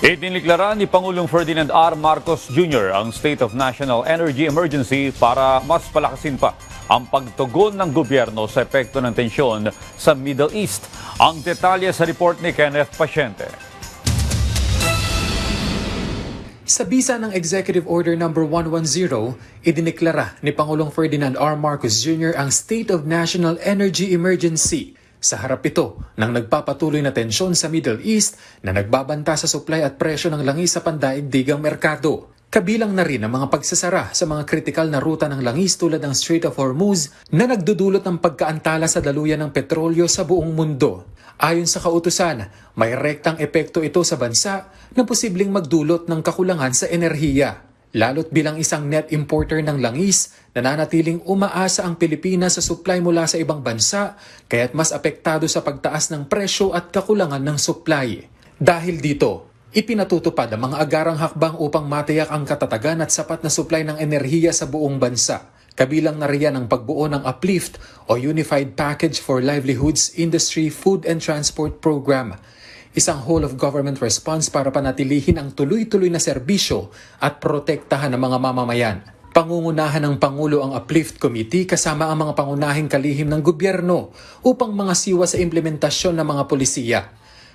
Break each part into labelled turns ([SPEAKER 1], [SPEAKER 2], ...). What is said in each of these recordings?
[SPEAKER 1] Idiniklara ni Pangulong Ferdinand R. Marcos Jr. ang State of National Energy Emergency para mas palakasin pa ang pagtugon ng gobyerno sa epekto ng tensyon sa Middle East. Ang detalye sa report ni Kenneth Pasyente.
[SPEAKER 2] Sa bisa ng Executive Order No. 110, idiniklara ni Pangulong Ferdinand R. Marcos Jr. ang State of National Energy Emergency. Sa harap ito ng nagpapatuloy na tensyon sa Middle East na nagbabanta sa supply at presyo ng langis sa pandaigdigang merkado. Kabilang na rin ang mga pagsasara sa mga kritikal na ruta ng langis tulad ng Strait of Hormuz na nagdudulot ng pagkaantala sa daluyan ng petrolyo sa buong mundo. Ayon sa kautusan, may rektang epekto ito sa bansa na posibleng magdulot ng kakulangan sa enerhiya. Lalo't bilang isang net importer ng langis, nananatiling umaasa ang Pilipinas sa supply mula sa ibang bansa, kaya't mas apektado sa pagtaas ng presyo at kakulangan ng supply. Dahil dito, ipinatutupad ang mga agarang hakbang upang matiyak ang katatagan at sapat na supply ng enerhiya sa buong bansa. Kabilang na riyan ang pagbuo ng UPLIFT o Unified Package for Livelihoods Industry Food and Transport Program. Isang whole-of-government response para panatilihin ang tuloy-tuloy na serbisyo at protektahan ng mga mamamayan. Pangungunahan ng Pangulo ang UPLIFT Committee kasama ang mga pangunahing kalihim ng gobyerno upang mga siwa sa implementasyon ng mga polisiya.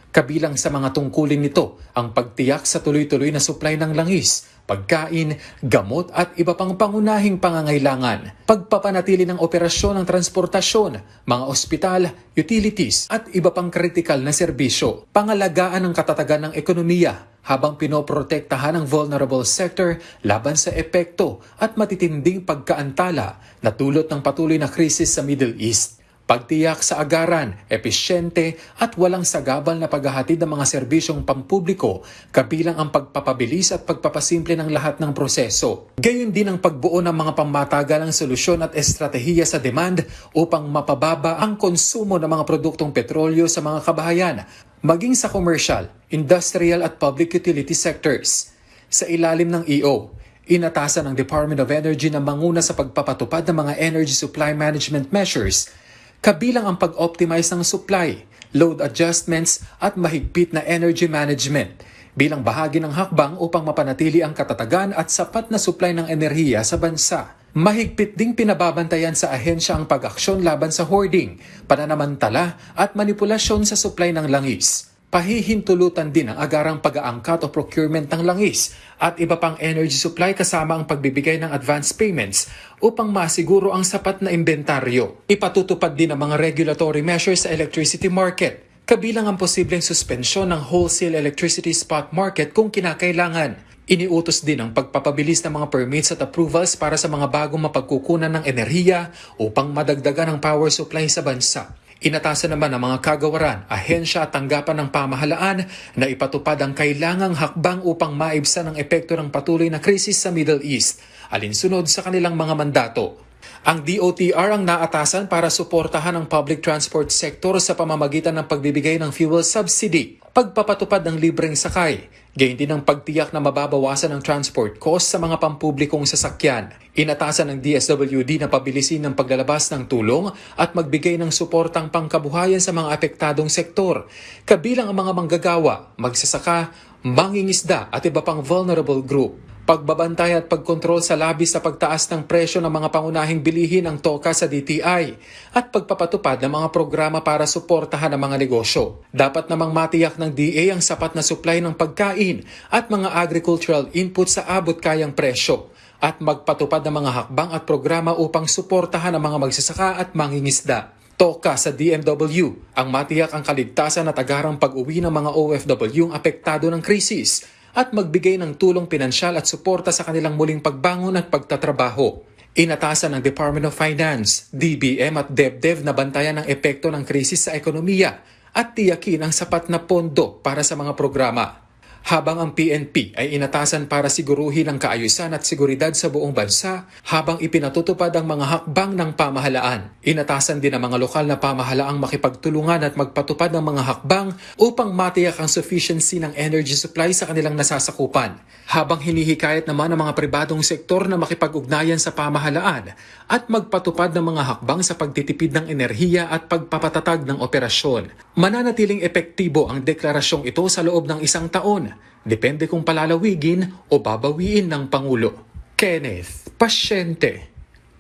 [SPEAKER 2] Kabilang sa mga tungkulin nito ang pagtiyak sa tuloy-tuloy na supply ng langis, pagkain, gamot at iba pang pangunahing pangangailangan. Pagpapanatili ng operasyon ng transportasyon, mga ospital, utilities at iba pang kritikal na serbisyo. Pangalagaan ang katatagan ng ekonomiya habang pinoprotektahan ang vulnerable sector laban sa epekto at matitinding pagkaantala na dulot ng patuloy na krisis sa Middle East. Pagtiyak sa agaran, episyente at walang sagabal na paghahatid ng mga serbisyong pampubliko kabilang ang pagpapabilis at pagpapasimple ng lahat ng proseso. Gayon din ang pagbuo ng mga pamatagalang solusyon at estratehiya sa demand upang mapababa ang konsumo ng mga produktong petrolyo sa mga kabahayan, maging sa commercial, industrial at public utility sectors. Sa ilalim ng EO, inatasan ng Department of Energy na manguna sa pagpapatupad ng mga energy supply management measures, kabilang ang pag-optimize ng supply, load adjustments at mahigpit na energy management bilang bahagi ng hakbang upang mapanatili ang katatagan at sapat na supply ng enerhiya sa bansa. Mahigpit ding pinababantayan sa ahensya ang pag-aksyon laban sa hoarding, pananamantala at manipulasyon sa supply ng langis. Pahihintulutan din ang agarang pag-aangkat o procurement ng langis at iba pang energy supply kasama ang pagbibigay ng advance payments upang masiguro ang sapat na inventaryo. Ipatutupad din ang mga regulatory measures sa electricity market, kabilang ang posibleng suspensyon ng wholesale electricity spot market kung kinakailangan. Iniutos din ang pagpapabilis ng mga permits at approvals para sa mga bagong mapagkukunan ng enerhiya upang madagdagan ang power supply sa bansa. Inatasan naman ang mga kagawaran, ahensya at tanggapan ng pamahalaan na ipatupad ang kailangang hakbang upang maibsan ang epekto ng patuloy na krisis sa Middle East, alinsunod sa kanilang mga mandato. Ang DOTR ang naatasan para suportahan ang public transport sector sa pamamagitan ng pagbibigay ng fuel subsidy, pagpapatupad ng libreng sakay, gayon din ang pagtiyak na mababawasan ang transport cost sa mga pampublikong sasakyan. Inatasan ng DSWD na pabilisin ang paglalabas ng tulong at magbigay ng suportang pangkabuhayan sa mga apektadong sektor, kabilang ang mga manggagawa, magsasaka, mangingisda at iba pang vulnerable group. Pagbabantay at pagkontrol sa labis sa pagtaas ng presyo ng mga pangunahing bilihin ng TOCA sa DTI at pagpapatupad ng mga programa para suportahan ang mga negosyo. Dapat namang matiyak ng DA ang sapat na supply ng pagkain at mga agricultural input sa abot kayang presyo at magpatupad ng mga hakbang at programa upang suportahan ang mga magsasaka at mangingisda. TOCA sa DMW ang matiyak ang kaligtasan at agarang pag-uwi ng mga OFW ang apektado ng krisis at magbigay ng tulong pinansyal at suporta sa kanilang muling pagbangon at pagtatrabaho. Inatasan ng Department of Finance, DBM at DepDev na bantayan ang epekto ng krisis sa ekonomiya at tiyakin ang sapat na pondo para sa mga programa. Habang ang PNP ay inatasan para siguruhin ang kaayusan at seguridad sa buong bansa habang ipinatutupad ang mga hakbang ng pamahalaan. Inatasan din ang mga lokal na pamahalaang makipagtulungan at magpatupad ng mga hakbang upang matiyak ang sufficiency ng energy supply sa kanilang nasasakupan. Habang hinihikayat naman ang mga pribadong sektor na makipag-ugnayan sa pamahalaan at magpatupad ng mga hakbang sa pagtitipid ng enerhiya at pagpapatatag ng operasyon. Mananatiling epektibo ang deklarasyong ito sa loob ng isang taon depende kung palalawigin o babawiin ng Pangulo. Kenneth Pasyente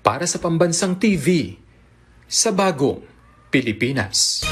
[SPEAKER 2] para sa Pambansang TV sa Bagong Pilipinas.